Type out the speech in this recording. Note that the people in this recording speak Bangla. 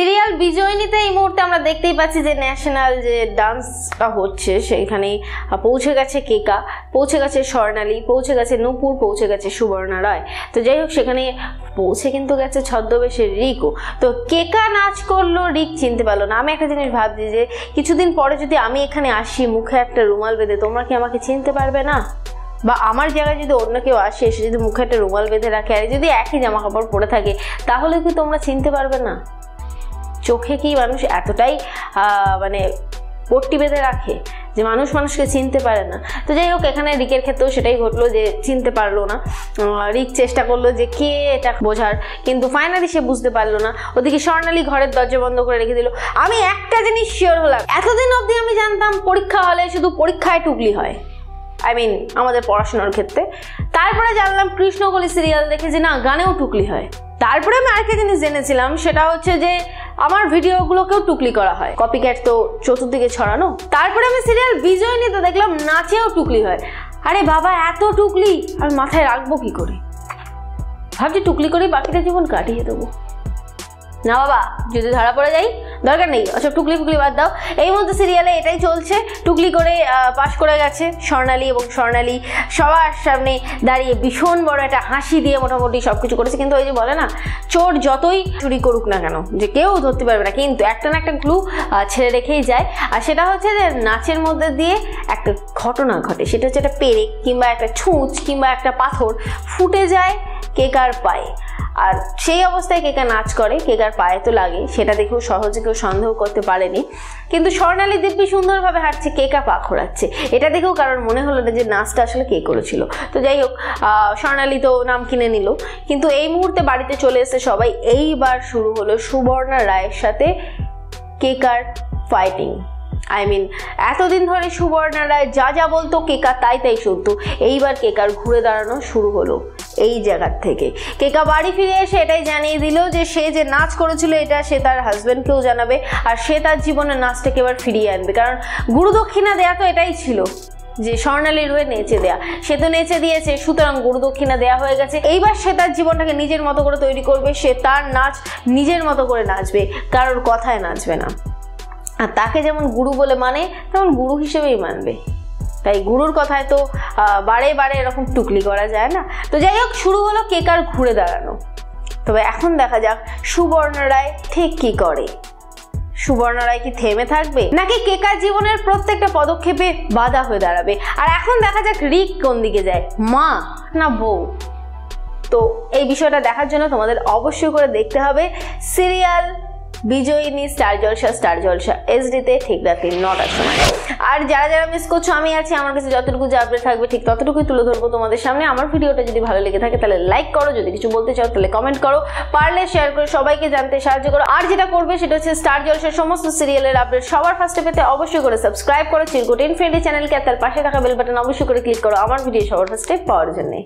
সিরিয়াল বিজয়িনীতে এই মুহূর্তে আমরা দেখতেই পাচ্ছি যে ন্যাশনাল যে ডান্সটা হচ্ছে সেখানে পৌঁছে গেছে কেকা, পৌঁছে গেছে স্বর্ণালী, পৌঁছে গেছে নূপুর, পৌঁছে গেছে সুবর্ণা রায়। তো যাই হোক সেখানে পৌঁছে কিন্তু গেছে ছদ্মবেশে রিকও। তো কেকা নাচ করলো, রিক চিনতে পারলো না। আমি একটা জিনিস ভাবছি যে কিছুদিন পরে যদি আমি এখানে আসি মুখে একটা রুমাল বেঁধে, তোমরা কি আমাকে চিনতে পারবে না? বা আমার জায়গায় যদি অন্য কেউ আসে এসে যদি মুখে একটা রুমাল বেঁধে রাখে আর যদি একই জামা কাপড় পরে থাকে তাহলে কি তোমরা চিনতে পারবে না? চোখে কি মানুষ এতটাই মানে পট্টি বেঁধে রাখে যে মানুষ মানুষকে চিনতে পারে না? তো যাই হোক এখানে রিকের ক্ষেত্রেও সেটাই ঘটলো যে চিনতে পারলো না। রিক চেষ্টা করলো যে কে এটা বোঝার, কিন্তু ফাইনালি সে বুঝতে পারলো না। ওদিকে স্বর্ণালী ঘরের দরজা বন্ধ করে রেখে দিল। আমি একটা জিনিস শিওর হলাম, এতদিন অবধি আমি জানতাম পরীক্ষা হলে শুধু পরীক্ষায় টুকলি হয়, আমাদের পড়াশোনার ক্ষেত্রে। তারপরে জানলাম কৃষ্ণকলি সিরিয়াল দেখে যে না, গানেও টুকলি হয়। তারপরে আমি আরেকটা জিনিস জেনেছিলাম, সেটা হচ্ছে যে আমার ভিডিওগুলোকেও টুকলি করা হয়, কপিক্যাট তো চতুর্দিকে ছড়ানো। তারপরে আমি সিরিয়াল বিজয়িনীতে দেখলাম নাচেও টুকলি হয়। আরে বাবা, এত টুকলি আমি মাথায় রাখবো কি করে? ভাবছি টুকলি করেই বাকিটা জীবন কাটিয়ে দেবো। না বাবা, যদি ধরা পড়ে যাই দরকার নেই, আচ্ছা টুকলি ফুকলি বাদ দাও। এই মধ্যে সিরিয়ালে এটাই চলছে, টুকলি করে পাশ করে গেছে স্বর্ণালী, এবং স্বর্ণালী সবার সামনে দাঁড়িয়ে ভীষণ বড় একটা হাসি দিয়ে মোটামুটি সবকিছু করেছে। কিন্তু ওই যে বলে না, চোর যতই চুরি করুক না কেন যে কেউ ধরতে পারবে না, কিন্তু একটা না একটা ক্লু ছেড়ে রেখেই যায়। আর সেটা হচ্ছে যে নাচের মধ্যে দিয়ে একটা ঘটনা ঘটে, সেটা হচ্ছে একটা পেরেক কিংবা একটা ছুঁচ কিংবা একটা পাথর ফুটে যায় কেকার পায়ে। আর সেই অবস্থায় কেকা নাচ করে, কেকার পায়ে তো লাগে, সেটা দেখেও সহজে কেউ সন্দেহ করতে পারেনি। কিন্তু স্বর্ণালী দিব্যি সুন্দরভাবে হাঁটছে, কেকা পা খোঁড়াচ্ছে, এটা দেখেও কারণ মনে হলো না যে নাচটা আসলে কে করেছিল। তো যাই হোক স্বর্ণালী তো নাম কিনে নিল। কিন্তু এই মুহূর্তে বাড়িতে চলে এসে সবাই, এইবার শুরু হলো সুবর্ণা রায়ের সাথে কেকার ফাইটিং। এতদিন ধরে সুবর্ণা রায় যা যা বলতো কেকা তাই তাই শুনতো। এইবার কেকার ঘুরে দাঁড়ানো শুরু হলো এই জায়গার থেকে। কেকা বাড়ি ফিরে এসে এটাই জানিয়ে দিল যে সে যে নাচ করেছিল এটা সে তার হাজব্যান্ডকেও জানাবে, আর সে তার জীবনে নাচটাকে এবার ফিরিয়ে আনবে। কারণ গুরুদক্ষিণা দেয়া তো এটাই ছিল যে স্বর্ণালীর হয়ে নেচে দেয়া, সে তো নেচে দিয়েছে, সুতরাং গুরুদক্ষিণা দেয়া হয়ে গেছে। এইবার সে তার জীবনটাকে নিজের মতো করে তৈরি করবে, সে তার নাচ নিজের মতো করে নাচবে, কারোর কথায় নাচবে না। আর তাকে যেমন গুরু বলে মানে তেমন গুরু হিসেবেই মানবে, তাই গুরুর কথায় তো বারে বারে এরকম টুকলি করা যায় না। তো যাই হোক শুরু হলো কেকার ঘুরে দাঁড়ানো। তবে এখন দেখা যাক সুবর্ণা রায় ঠিক কি করে। সুবর্ণা রায় কি থেমে থাকবে, নাকি কেকার জীবনের প্রত্যেকটা পদক্ষেপে বাধা হয়ে দাঁড়াবে? আর এখন দেখা যাক রিক কোন দিকে যায়, মা না বউ? তো এই বিষয়টা দেখার জন্য তোমাদের অবশ্যই করে দেখতে হবে সিরিয়াল বিজয়িনী স্টার জলসা এইচডিতে ঠিক রাত্রি 9টার সময়। আর যারা যারা মিস করছো, আমি আছি, আমার কাছে যতটুকু যা আপডেট থাকবে ঠিক ততটুকুই তুলে ধরবো তোমাদের সামনে। আমার ভিডিওটা যদি ভালো লেগে থাকে তাহলে লাইক করো, যদি কিছু বলতে চাও তাহলে কমেন্ট করো, পারলে শেয়ার করে সবাইকে জানতে সাহায্য করো। আর যেটা করবে সেটা হচ্ছে স্টার জলসার সমস্ত সিরিয়ালের আপডেট সবার ফার্স্টে পেতে অবশ্যই করে সাবস্ক্রাইব করো চিরকুট ইনফিনিটি চ্যানেলকে, আর তার পাশে থাকা বেল বাটন অবশ্যই করে ক্লিক করো আমার ভিডিও সবার ফার্স্টে পাওয়ার জন্য।